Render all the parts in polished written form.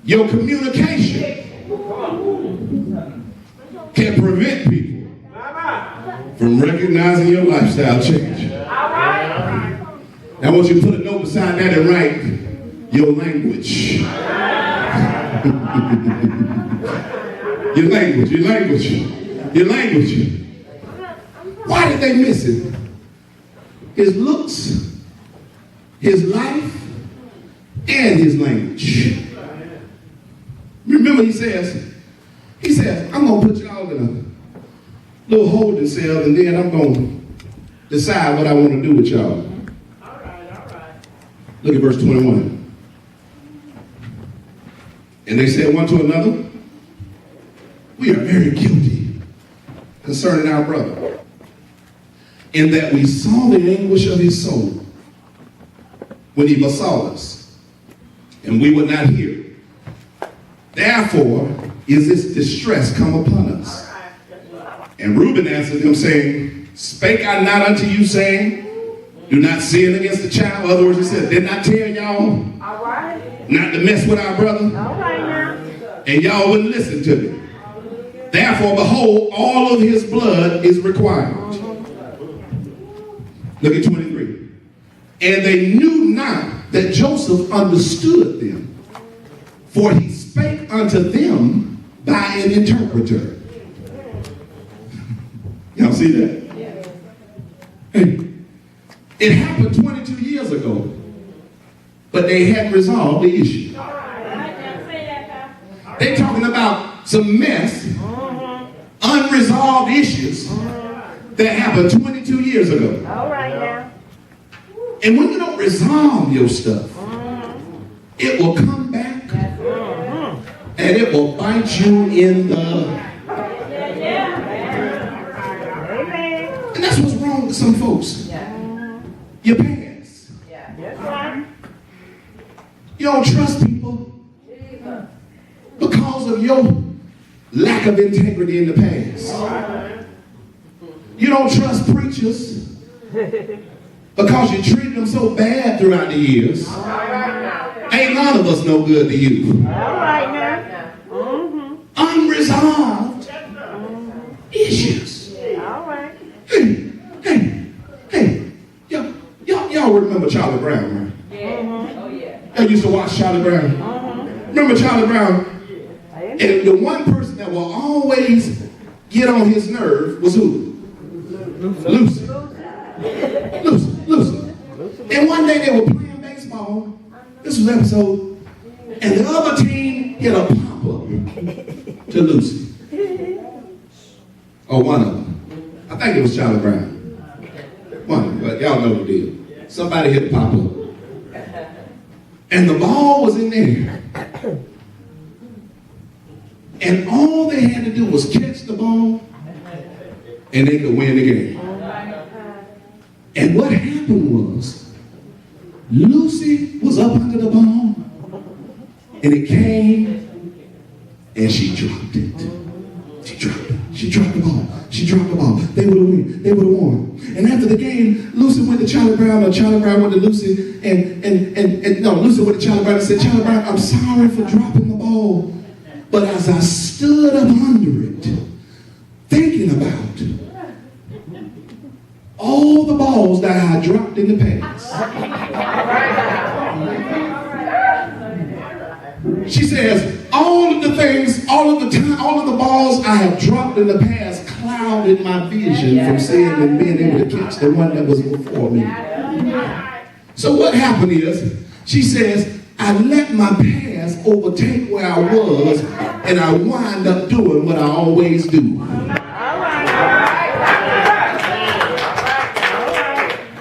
Your communication can prevent people from recognizing your lifestyle change. Now I want you to put a note beside that and write your language. Your language, your language, your language. Why did they miss it? His looks, his life, and his language. Remember he says, I'm going to put y'all in a little holding cell and then I'm going to decide what I want to do with y'all. All right. Look at verse 21. And they said one to another, we are very guilty concerning our brother, in that we saw the anguish of his soul when he besought us, and we would not hear. Therefore is this distress come upon us. And Reuben answered them, saying, spake I not unto you, saying, do not sin against the child? In other words, he said, did not tell y'all not to mess with our brother? And y'all wouldn't listen to me. Therefore, behold, all of his blood is required. Look at 23. And they knew not that Joseph understood them, for he spake unto them by an interpreter. Y'all see that? Hey, it happened 22 years ago, but they hadn't resolved the issue. They're talking about some mess, unresolved issues that happened 22 years ago. All right now. And when you don't resolve your stuff, it will come back and it will bite you in the... And that's what's wrong with some folks. Your past. You don't trust people because of your lack of integrity in the past. You don't trust preachers because you treated them so bad throughout the years. Ain't none of us no good to you. Unresolved issues. Hey, y'all remember Charlie Brown, right? Y'all used to watch Charlie Brown. Remember Charlie Brown? And the one person that will always get on his nerve was who? Lucy. And one day they were playing baseball. This was episode. And the other team hit a pop-up to Lucy. Or one of them. I think it was Charlie Brown. One, but y'all know the deal. Somebody hit a pop-up. And the ball was in there. And all they had to do was catch the ball and they could win the game. And what happened was, Lucy was up under the ball and it came and she dropped it. She dropped it. She dropped the ball. She dropped the ball. They would have won. They would have won. And after the game, Lucy went to Charlie Brown, or Charlie Brown went to Lucy, and Lucy went to Charlie Brown and said, Charlie Brown, I'm sorry for dropping the ball. But as I stood up under it, thinking about all the balls that I had dropped in the past. She says, all of the things, all of the time, all of the balls I have dropped in the past clouded my vision from seeing and being able to catch the one that was before me. So what happened is, she says, I let my past overtake where I was, and I wind up doing what I always do.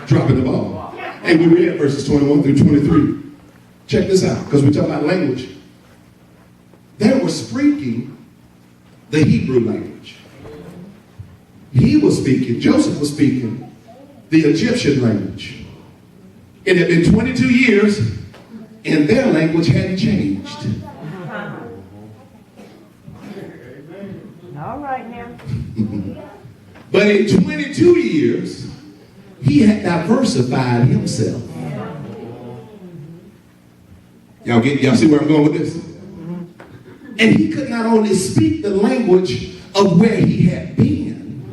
Dropping the ball. And we read verses 21 through 23. Check this out, because we're talking about language. They were speaking the Hebrew language. He was speaking, Joseph was speaking the Egyptian language. It had been 22 years, and their language hadn't changed. All right now. But in 22 years, he had diversified himself. Y'all see where I'm going with this? And he could not only speak the language of where he had been,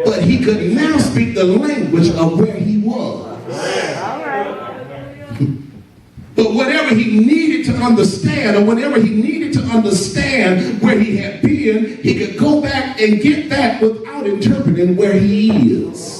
but he could now speak the language of where he was. But whatever he needed to understand, or whenever he needed to understand where he had been, he could go back and get that without interpreting where he is.